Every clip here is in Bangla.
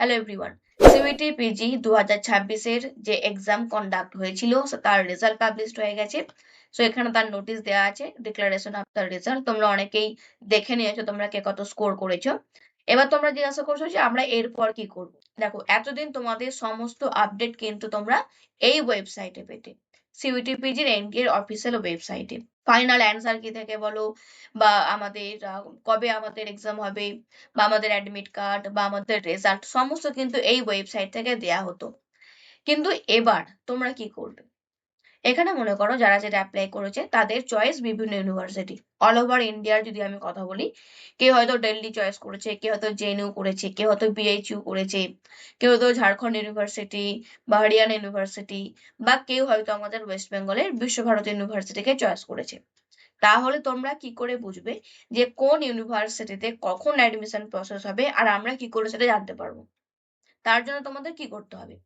হ্যালো এভরিওয়ান, সিইউটি পিজি 2026 এর যে এক্সাম কন্ডাক্ট হয়েছিল তার রেজাল্ট পাবলিশড হয়ে গেছে। সো এখানে তার নোটিশ দেওয়া আছে, ডিক্লারেশন অফ দ্য রেজাল্ট। তোমরা অনেকেই দেখে নিয়েছো তোমরা কে কত স্কোর করেছো। এবার তোমরা জিজ্ঞাসা করছো যে আমরা এরপর কি করব। দেখো, এতদিন তোমাদের সমস্ত আপডেট কিন্তু তোমরা এই ওয়েবসাইটে পেতে, সিইউটি পিজির এনটিএর অফিসিয়াল ওয়েবসাইটে। ফাইনাল অ্যান্সার কি থেকে বলো, বা আমাদের কবে আমাদের এক্সাম হবে, বা আমাদের অ্যাডমিট কার্ড বা আমাদের রেজাল্ট সমস্ত কিন্তু এই ওয়েবসাইট থেকে দেয়া হতো। কিন্তু এবার তোমরা কি করবে? এখানে মনে করো যারা যেটা অ্যাপ্লাই করেছে তাদের চয়েস বিভিন্ন ইউনিভার্সিটি অল ওভার ইন্ডিয়ার। যদি আমি কথা বলি, কেউ হয়তো দিল্লি চয়েস করেছে, কেউ হয়তো জেএনইউ করেছে, কেউ হয়তো বিএইচইউ করেছে, কেউ হয়তো ঝাড়খণ্ড ইউনিভার্সিটি বা হরিয়ানা ইউনিভার্সিটি, বা কেউ হয়তো আমাদের ওয়েস্ট বেঙ্গলের বিশ্বভারতী ইউনিভার্সিটিকে চয়েস করেছে। তাহলে তোমরা কি করে বুঝবে যে কোন ইউনিভার্সিটিতে কখন অ্যাডমিশন প্রসেস হবে, আর আমরা কি করে সেটা জানতে পারবো? তার জন্য তোমাদের কি করতে হবে?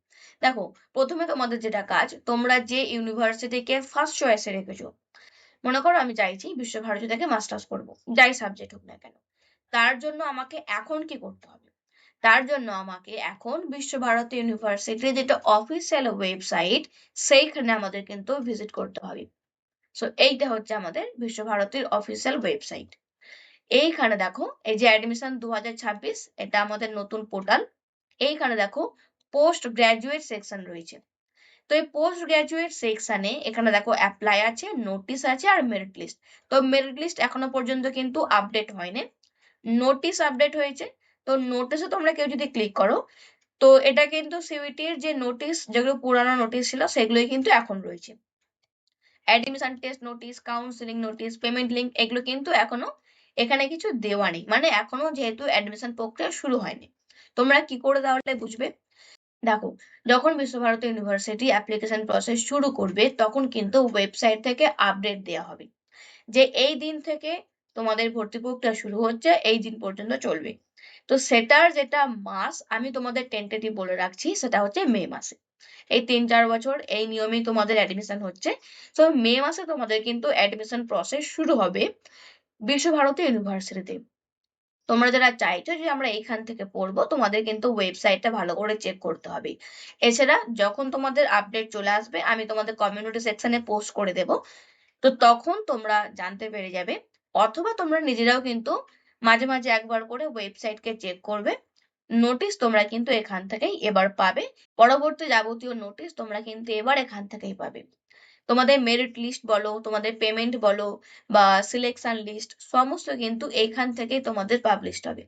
দেখো, প্রথমে তোমাদের যেটা কাজ, তোমরা যে ইউনিভার্সিটিকে ফার্স্ট চয়েসে রেখেছো, মনে করো আমি চাইছি বিশ্বভারতী থেকে মাস্টার্স করব, যাই সাবজেক্ট হোক না কেন, তার জন্য আমাকে এখন কি করতে হবে? তার জন্য আমাকে এখন বিশ্বভারতী ইউনিভার্সিটির যেটা অফিসিয়াল ওয়েবসাইট, সেইখানে আমাদের কিন্তু ভিজিট করতে হবে। সো এইটা হচ্ছে আমাদের বিশ্বভারতীর অফিসিয়াল ওয়েবসাইট। এইখানে দেখো, এই যে অ্যাডমিশন 2026, এটা আমাদের নতুন পোর্টাল। এইখানে দেখো পোস্ট গ্রাজুয়েট সেকশন রয়েছে। তো এই পোস্ট গ্রাজুয়েট সেকশনে এখানে দেখো অ্যাপ্লাই আছে, নোটিশ আছে, আর মেরিট লিস্ট। তো মেরিট লিস্ট এখনো পর্যন্ত কিন্তু আপডেট হয়নি, নোটিশ আপডেট হয়েছে। তো নোটিশে তোমরা কেউ যদি ক্লিক করো, তো এটা কিন্তু সিইউটির যে নোটিশ, যেগুলো পুরানো নোটিশ ছিল সেগুলোই কিন্তু এখন রয়েছে। Admission test notice, counselling notice, payment link, এগুলো কিন্তু এখনো এখানে কিছু দেওয়া নেই, মানে এখনো যেহেতু অ্যাডমিশন প্রক্রিয়া শুরু হয়নি। তোমরা কি করে তাহলে বুঝবে? দেখো, যখন বিশ্বভারতী ইউনিভার্সিটি অ্যাপ্লিকেশন প্রসেস শুরু করবে তখন কিন্তু ওয়েবসাইট থেকে আপডেট দেওয়া হবে যে এই দিন থেকে তোমাদের ভর্তি প্রক্রিয়া শুরু হচ্ছে, এই দিন পর্যন্ত চলবে। তো সেটার যেটা মাস আমি তোমাদের টেন্টেটিভ বলে রাখছি, সেটা হচ্ছে মে মাসে। এই 3-4 বছর এই নিয়মেই তোমাদের অ্যাডমিশন হচ্ছে। তো মে মাসে তোমাদের কিন্তু অ্যাডমিশন প্রসেস শুরু হবে বিশ্বভারতী ইউনিভার্সিটিতে। তোমরা যারা চাইছো যে আমরা এইখান থেকে পড়বো, তোমাদের কিন্তু ওয়েবসাইটটা ভালো করে চেক করতে হবে। এছাড়া যখন তোমাদের আপডেট চলে আসবে আমি তোমাদের কমিউনিটি সেকশনে পোস্ট করে দেব, তো তখন তোমরা জানতে পেরে যাবে। অথবা তোমরা নিজেরাও কিন্তু মাঝে মাঝে একবার করে ওয়েবসাইটকে চেক করবে। নোটিশ তোমরা কিন্তু এখান থেকেই এবার পাবে, পরবর্তী যাবতীয় নোটিশ তোমরা কিন্তু এবার এখান থেকেই পাবে। তোমাদের মেরিট লিস্ট বলো, তোমাদের পেমেন্ট বলো, বা সিলেকশন লিস্ট, সমস্ত কিন্তু এইখান থেকেই তোমাদের পাবলিশড হবে।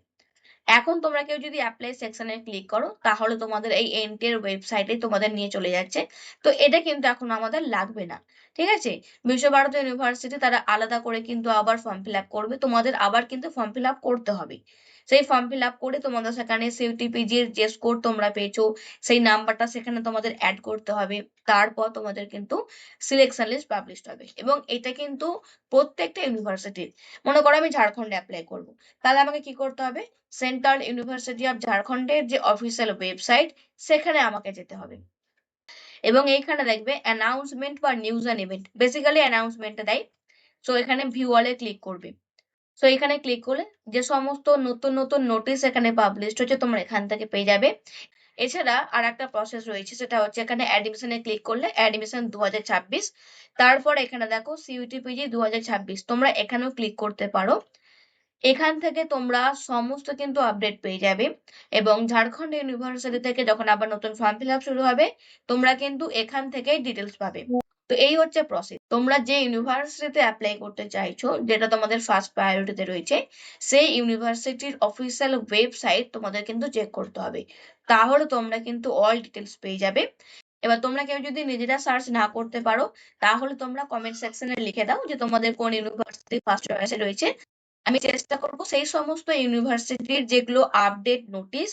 এখন তোমরা কেউ যদি অ্যাপ্লাই সেকশনে ক্লিক করো, তাহলে তোমাদের এই এনটিএর ওয়েবসাইটে তোমাদের নিয়ে চলে যাচ্ছে। তো এটা কিন্তু এখন আমাদের লাগবে না, ঠিক আছে? বিশ্বভারতী ইউনিভার্সিটি তারা আলাদা করে কিন্তু আবার ফর্ম ফিল আপ করবে, তোমাদের আবার কিন্তু ফর্ম ফিল আপ করতে হবে। সেই ফর্ম ফিল আপ করে তোমাদের সেখানে সিইউটিপিজি এর যে স্কোর তোমরা পেয়েছো সেই নাম্বারটা সেখানে তোমাদের অ্যাড করতে হবে। তারপর তোমাদের কিন্তু সিলেকশন লিস্ট পাবলিশড হবে, এবং এটা কিন্তু প্রত্যেকটা ইউনিভার্সিটির। মনে করো আমি ঝাড়খণ্ডে অ্যাপ্লাই করবো, তাহলে আমাকে কি করতে হবে? সেন্ট্রাল ইউনিভার্সিটি অফ ঝাড়খণ্ডের যে অফিসিয়াল ওয়েবসাইট, সেখানে আমাকে যেতে হবে। এবং এইখানে দেখবে অ্যানাউন্সমেন্ট বা নিউজ অ্যান্ড ইভেন্ট, বেসিক্যালি অ্যানাউন্সমেন্টটা দেয়। সো এখানে ভিউ অলে ক্লিক করবে। সো এখানে ক্লিক করলে যে সমস্ত নতুন নতুন নোটিশ এখানে পাবলিশড হচ্ছে তোমরা এখান থেকে পেয়ে যাবে। এছাড়া আর একটা প্রসেস রয়েছে, সেটা হচ্ছে এখানে অ্যাডমিশনে ক্লিক করলে অ্যাডমিশন 2026, তারপর এখানে দেখো সিইউটি পিজি 2026, তোমরা এখানেও ক্লিক করতে পারো। এখান থেকে তোমরা সমস্ত কিন্তু আপডেট পেয়ে যাবে। এবং ঝাড়খণ্ড ইউনিভার্সিটি থেকে যখন আবার নতুন ফর্ম ফিল আপ শুরু হবে, তোমরা কিন্তু এখান থেকেই ডিটেলস পাবে। তো এই হচ্ছে প্রসেস। তোমরা যে ইউনিভার্সিটিতে অ্যাপ্লাই করতে চাইছো, যেটা তোমাদের ফার্স্ট প্রায়োরিটিতে রয়েছে, সেই ইউনিভার্সিটির অফিসিয়াল ওয়েবসাইট তোমাদের কিন্তু চেক করতে হবে, তাহলে তোমরা কিন্তু অল ডিটেলস পেয়ে যাবে। এবার তোমরা কেউ যদি নিজেরা সার্চ না করতে পারো, তাহলে তোমরা কমেন্ট সেকশনে লিখে দাও যে তোমাদের কোন ইউনিভার্সিটি ফার্স্ট চয়েসে রয়েছে। আমি চেষ্টা করব সেই সমস্ত ইউনিভার্সিটির যেগুলো আপডেট নোটিশ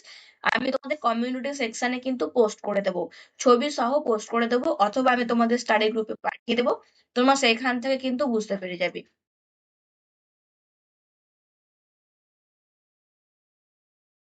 আমি তোমাদের কমিউনিটি সেকশনে কিন্তু পোস্ট করে দেবো, ছবি সহ পোস্ট করে দেবো, অথবা আমি তোমাদের স্টাডি গ্রুপে পাঠিয়ে দেবো। তোমরা সেখান থেকে কিন্তু বুঝতে পেরে যাবে।